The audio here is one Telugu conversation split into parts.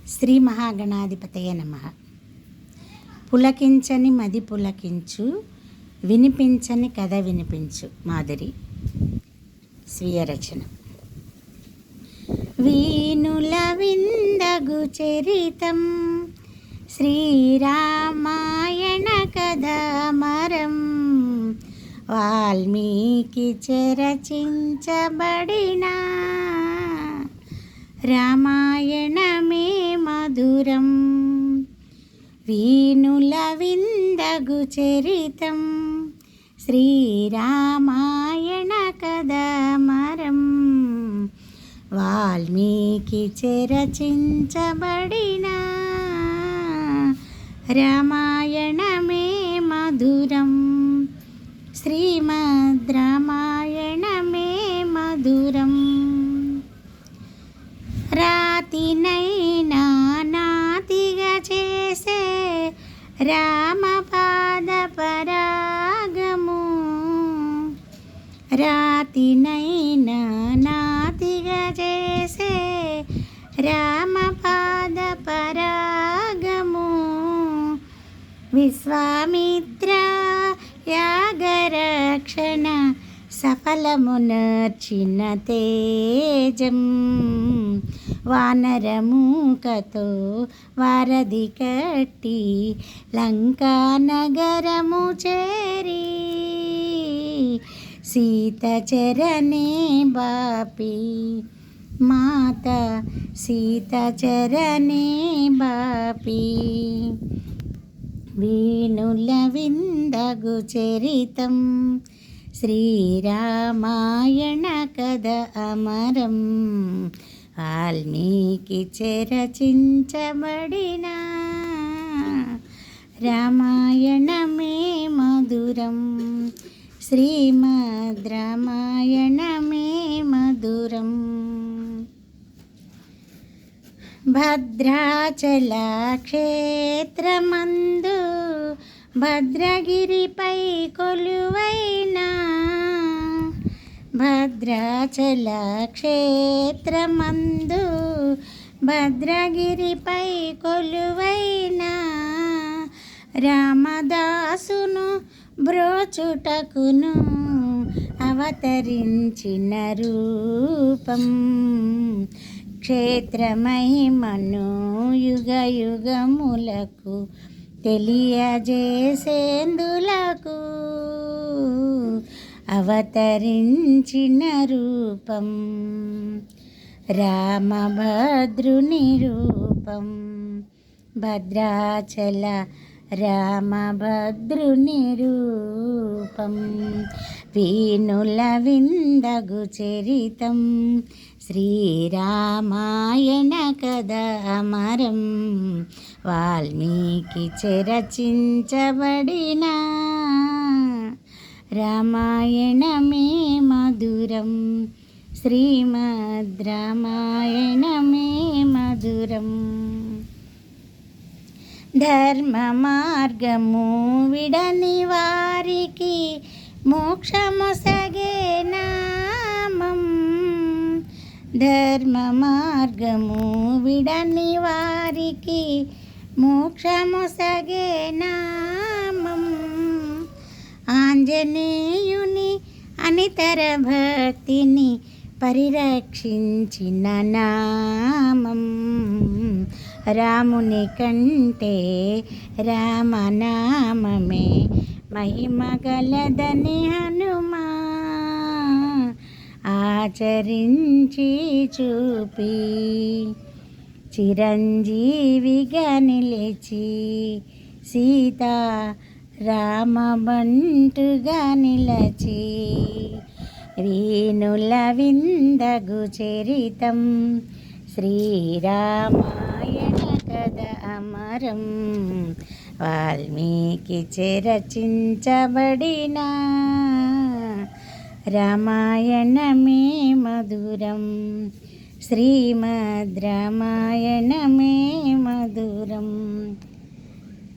శ్రీ మహాగణాధిపతయ నమః. పులకించని మది పులకించు, వినిపించని కథ వినిపించు. మాధురి స్వీయ రచన. వీణుల విందగు చరితం, శ్రీరామాయణ కథామరం, వాల్మీకి రచించబడిన రామాయణమే మధురం. వీణుల విందగు చరితం, శ్రీరామాయణ కథామరం, వాల్మీకి రచించబడిన రామాయణమే మధురం. శ్రీమద్ రామాయణమే మధురం. రాతినైనా నాతిగా చేసే రామపాద పరాగము, రాతినైనా నాతిగా చేసే రామపాద పరాగము, విశ్వామిత్ర యాగరక్షణ సఫలమునర్చిన తేజం, వానరమూకతో వారధి కట్టి లంకా నగరము చేరి, సీత చరణే బాపి, మాత సీత చరణే బాపి, వీణుల విందగు చరితం, శ్రీరామాయణ కథ అమరం, వాల్మీకి రచించబడిన రామాయణమే మధురం. శ్రీమద్ రామాయణమే మధురం. భద్రాచల క్షేత్రమందు భద్రగిరిపై కొలువైన, భద్రాచల క్షేత్రమందు భద్రగిరిపై కొలువైన రామదాసును బ్రోచుటకును అవతరించిన రూపం, క్షేత్రమహిమను యుగ యుగములకు తెలియజేసేందులకు అవతరించిన రూపం, రామభద్రుని రూపం. భద్రాచల రామభద్రుని రూపం. వీణుల విందగు చరితం, శ్రీరామాయణ కథ అమరం, వాల్మీకి రచించబడిన రామాయణమే మధురం. శ్రీమద్ రామాయణమే మధురం. ధర్మ మార్గము విడని వారికి మోక్షమొసగే నామం, ధర్మ మార్గము విడని వారికి మోక్షమొసగే నామం, ఆంజనేయుని అనితర భక్తిని పరిరక్షించిన నామం, రాముని కంటే రామనామమే మహిమ గలదని హనుమా ఆచరించి చూపి, చిరంజీవిగా నిలిచి సీతా రామబంటుగా నిలచి, వీణుల విందగు చరితం, శ్రీరామాయణ కథ అమరం, వాల్మీకి రచించబడిన రామాయణమే మధురం. శ్రీమద్ రామాయణమే మధురం.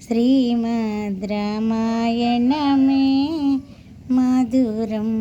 శ్రీమద్ రామాయణమే మధురం.